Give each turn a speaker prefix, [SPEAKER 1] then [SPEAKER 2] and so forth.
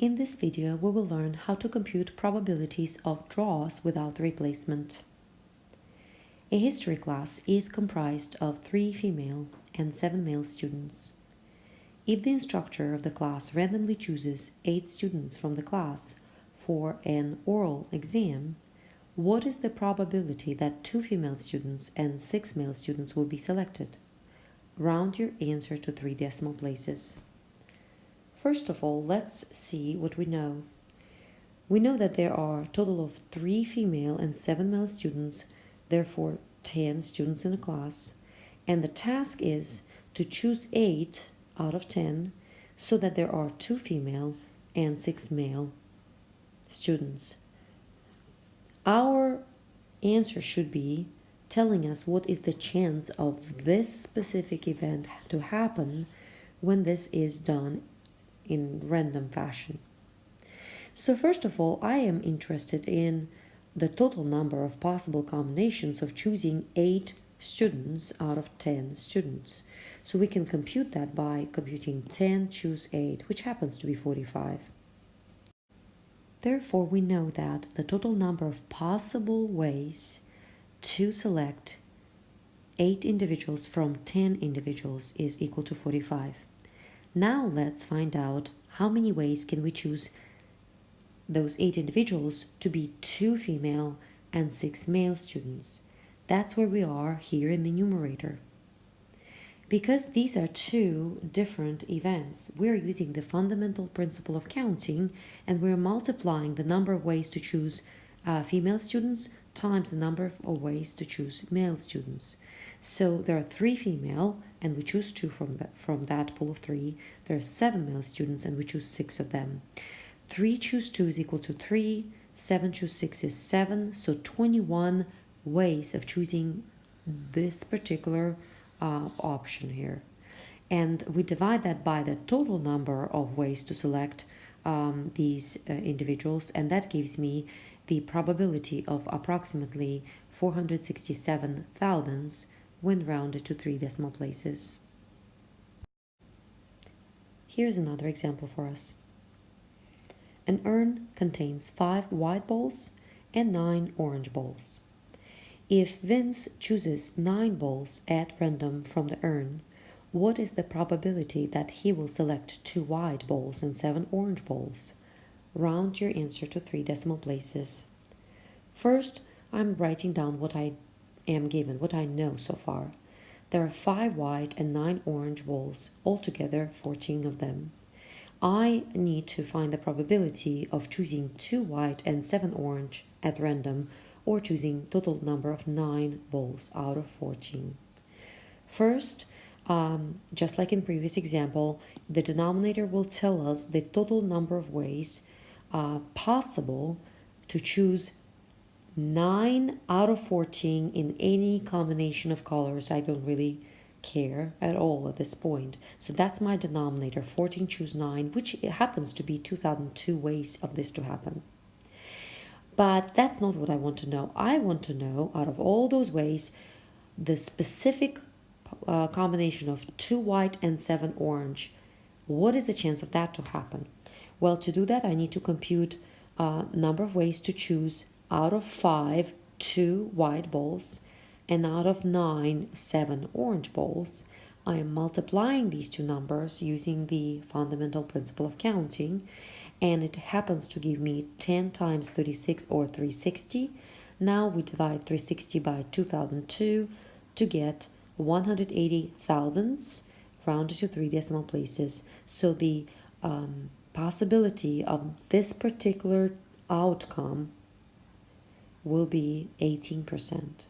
[SPEAKER 1] In this video, we will learn how to compute probabilities of draws without replacement. A history class is comprised of 3 female and 7 male students. If the instructor of the class randomly chooses 8 students from the class for an oral exam, what is the probability that 2 female students and 6 male students will be selected? Round your answer to 3 decimal places. First of all, let's see what we know. We know that there are a total of 3 female and 7 male students, therefore 10 students in a class, and the task is to choose 8 out of 10 so that there are 2 female and 6 male students. Our answer should be telling us what is the chance of this specific event to happen when this is done in random fashion. So first of all, I am interested in the total number of possible combinations of choosing 8 students out of 10 students. So we can compute that by computing 10 choose 8, which happens to be 45. Therefore, we know that the total number of possible ways to select 8 individuals from 10 individuals is equal to 45. Now let's find out how many ways can we choose those 8 individuals to be 2 female and 6 male students. That's where we are here in the numerator. Because these are 2 different events, we're using the fundamental principle of counting, and we're multiplying the number of ways to choose female students times the number of ways to choose male students. So there are 3 female, and we choose 2 from that pool of 3. There are 7 male students, and we choose 6 of them. 3 choose 2 is equal to 3. 7 choose 6 is 7. So 21 ways of choosing this particular option here. And we divide that by the total number of ways to select these individuals, and that gives me the probability of approximately 467 thousandths when rounded to 3 decimal places. Here's another example for us. An urn contains 5 white balls and 9 orange balls. If Vince chooses 9 balls at random from the urn, what is the probability that he will select 2 white balls and 7 orange balls? Round your answer to 3 decimal places. First, I'm writing down what I am given, what I know so far. There are 5 white and 9 orange balls, altogether 14 of them. I need to find the probability of choosing 2 white and 7 orange at random, or choosing total number of 9 balls out of 14. First, just like in previous example, the denominator will tell us the total number of ways possible to choose 9 out of 14 in any combination of colors. I don't really care at all at this point. So that's my denominator, 14 choose 9, which happens to be 2002 ways of this to happen. But that's not what I want to know. I want to know, out of all those ways, the specific combination of 2 white and 7 orange. What is the chance of that to happen? Well, to do that, I need to compute number of ways to choose out of 5, 2 white balls, and out of 9, 7 orange balls. I am multiplying these 2 numbers using the fundamental principle of counting, and it happens to give me 10 times 36 or 360. Now we divide 360 by 2002 to get 180 thousandths rounded to 3 decimal places. So the possibility of this particular outcome will be 18%.